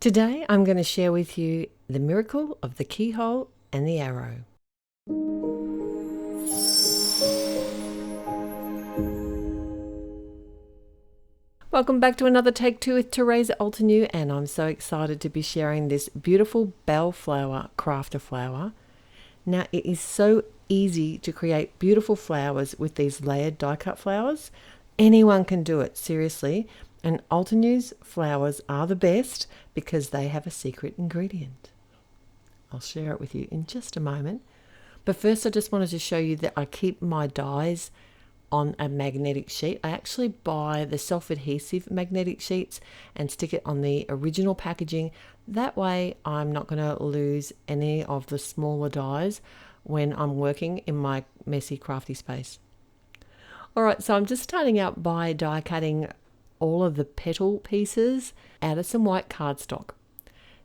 Today I'm going to share with you the miracle of the keyhole and the arrow. Welcome back to another Take Two with Therese Altenew, and I'm so excited to be sharing this beautiful Bellflower crafter flower. Now it is so easy to create beautiful flowers with these layered die cut flowers. Anyone can do it, seriously. And Altenew's flowers are the best because they have a secret ingredient. I'll share it with you in just a moment. But first I just wanted to show you that I keep my dies on a magnetic sheet. I actually buy the self-adhesive magnetic sheets and stick it on the original packaging. That way I'm not going to lose any of the smaller dies when I'm working in my messy crafty space. Alright, so I'm just starting out by die cutting all of the petal pieces out of some white cardstock.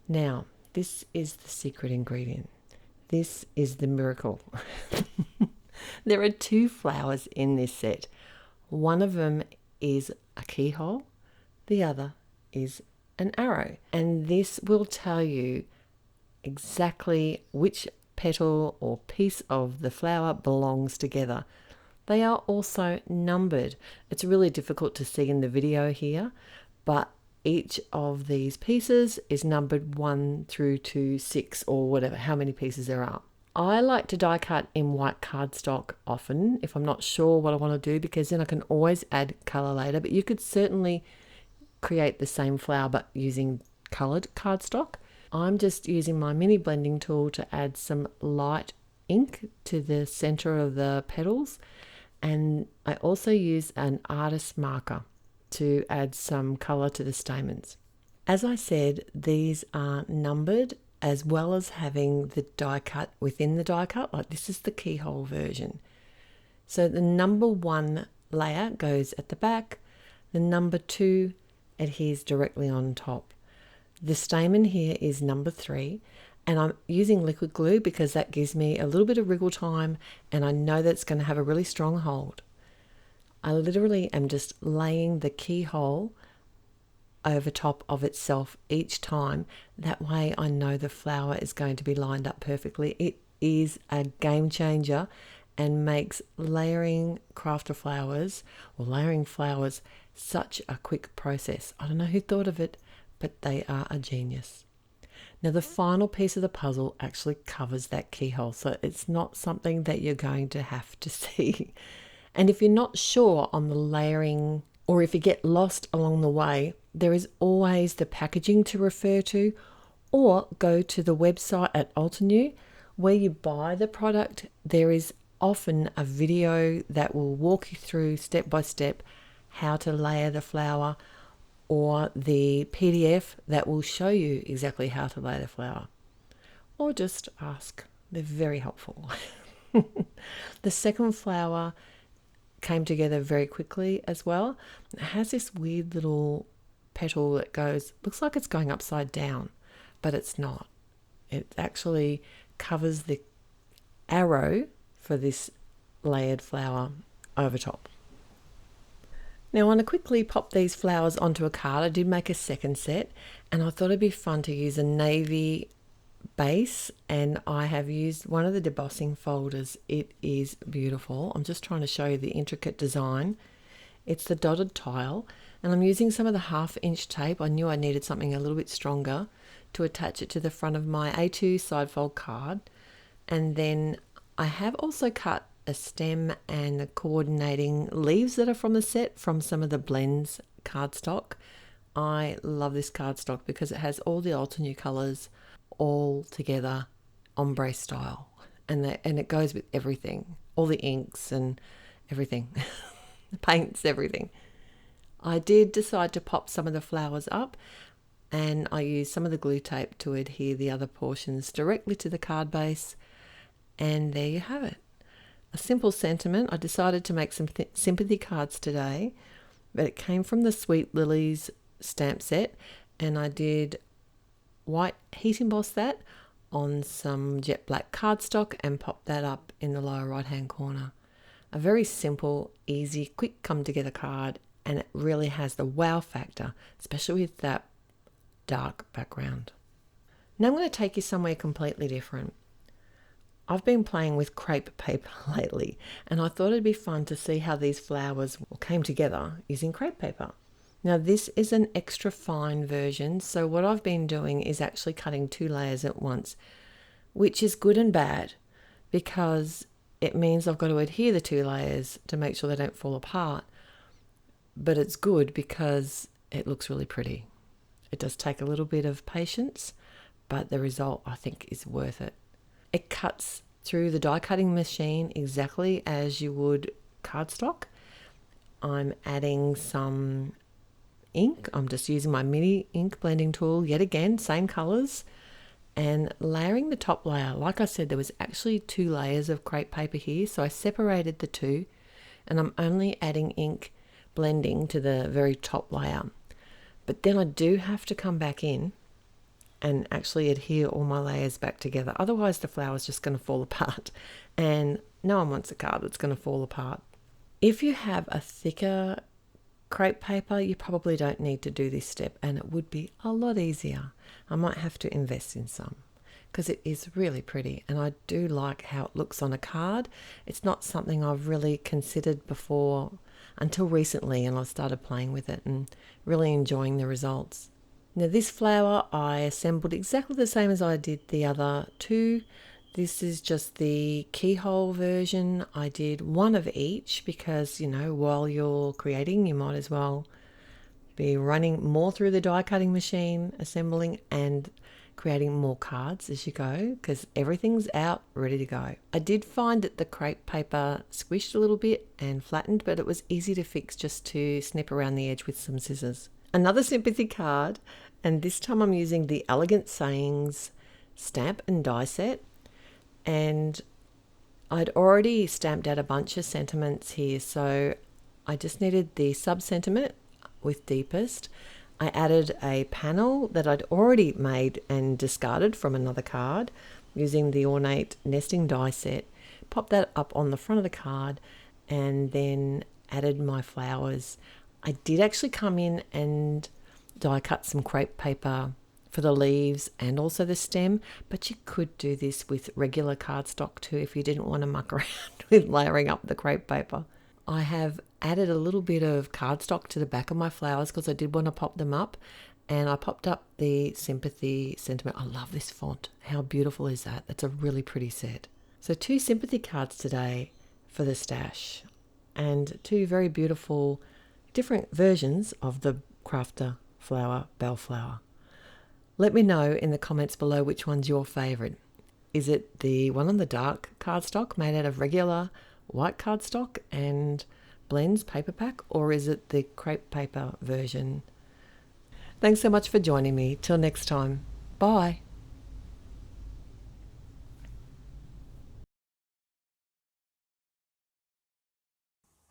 Now, this is the secret ingredient. This is the miracle. There are two flowers in this set. One of them is a keyhole, the other is an arrow. And this will tell you exactly which petal or piece of the flower belongs together. They are also numbered. It's really difficult to see in the video here, but each of these pieces is numbered 1 through to 6 or whatever, how many pieces there are. I like to die cut in white cardstock often if I'm not sure what I want to do, because then I can always add color later, but you could certainly create the same flower but using colored cardstock. I'm just using my mini blending tool to add some light ink to the center of the petals. And I also use an artist marker to add some color to the stamens. As I said, these are numbered as well as having the die cut within the die cut. Like this is the keyhole version. So the number 1 layer goes at the back. The number 2 adheres directly on top. The stamen here is number 3. And I'm using liquid glue because that gives me a little bit of wriggle time and I know that's going to have a really strong hold. I literally am just laying the keyhole over top of itself each time. That way I know the flower is going to be lined up perfectly. It is a game changer and makes layering crafter flowers or layering flowers such a quick process. I don't know who thought of it, but they are a genius. Now the final piece of the puzzle actually covers that keyhole, so it's not something that you're going to have to see. And if you're not sure on the layering, or if you get lost along the way, there is always the packaging to refer to, or go to the website at Altenew where you buy the product. There is often a video that will walk you through step by step how to layer the flower, or the PDF that will show you exactly how to lay the flower. Or just ask. They're very helpful. The second flower came together very quickly as well. It has this weird little petal that looks like it's going upside down, but it's not. It actually covers the arrow for this layered flower over top. Now I want to quickly pop these flowers onto a card. I did make a second set and I thought it'd be fun to use a navy base, and I have used one of the Debossing folders. It is beautiful. I'm just trying to show you the intricate design. It's the dotted tile and I'm using some of the 1/2-inch tape. I knew I needed something a little bit stronger to attach it to the front of my A2 side fold card. And then I have also cut a stem and the coordinating leaves that are from the set from some of the blends cardstock. I love this cardstock because it has all the Altenew colors all together, ombre style, and it goes with everything, all the inks and everything, the paints, everything. I did decide to pop some of the flowers up, and I used some of the glue tape to adhere the other portions directly to the card base, and there you have it. A simple sentiment. I decided to make some sympathy cards today, but it came from the Sweet Lilies stamp set, and I did white heat emboss that on some jet black cardstock and popped that up in the lower right hand corner. A very simple, easy, quick come together card, and it really has the wow factor, especially with that dark background. Now I'm going to take you somewhere completely different. I've been playing with crepe paper lately, and I thought it'd be fun to see how these flowers came together using crepe paper. Now this is an extra fine version, so what I've been doing is actually cutting 2 layers at once, which is good and bad because it means I've got to adhere the 2 layers to make sure they don't fall apart. But it's good because it looks really pretty. It does take a little bit of patience, but the result I think is worth it. It cuts through the die cutting machine exactly as you would cardstock. I'm adding some ink. I'm just using my mini ink blending tool yet again, same colors, and layering the top layer. Like I said, there was actually 2 layers of crepe paper here, so I separated the 2, and I'm only adding ink blending to the very top layer. But then I do have to come back in and actually adhere all my layers back together. Otherwise the flower's just going to fall apart, and no one wants a card that's going to fall apart. If you have a thicker crepe paper, you probably don't need to do this step, and it would be a lot easier. I might have to invest in some because it is really pretty, and I do like how it looks on a card. It's not something I've really considered before until recently, and I've started playing with it and really enjoying the results. Now this flower I assembled exactly the same as I did the other 2. This is just the keyhole version. I did 1 of each because, you know, while you're creating, you might as well be running more through the die cutting machine, assembling and creating more cards as you go, because everything's out ready to go. I did find that the crepe paper squished a little bit and flattened, but it was easy to fix just to snip around the edge with some scissors. Another sympathy card, and this time I'm using the Elegant Sayings stamp and die set, and I'd already stamped out a bunch of sentiments here, so I just needed the sub sentiment with deepest. I added a panel that I'd already made and discarded from another card using the Ornate Nesting die set. Popped that up on the front of the card and then added my flowers. I did actually come in and die cut some crepe paper for the leaves and also the stem, but you could do this with regular cardstock too if you didn't want to muck around with layering up the crepe paper. I have added a little bit of cardstock to the back of my flowers because I did want to pop them up, and I popped up the sympathy sentiment. I love this font. How beautiful is that? That's a really pretty set. So 2 sympathy cards today for the stash, and 2 very beautiful different versions of the crafter flower, Bellflower. Let me know in the comments below which one's your favorite. Is it the one on the dark cardstock made out of regular white cardstock and blends paper pack, or is it the crepe paper version? Thanks so much for joining me. Till next time. Bye.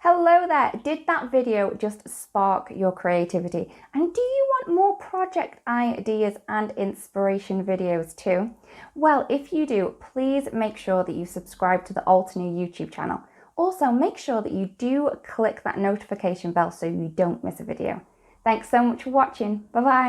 Hello there! Did that video just spark your creativity? And do you want more project ideas and inspiration videos too? Well, if you do, please make sure that you subscribe to the Altenew YouTube channel. Also, make sure that you do click that notification bell so you don't miss a video. Thanks so much for watching. Bye bye!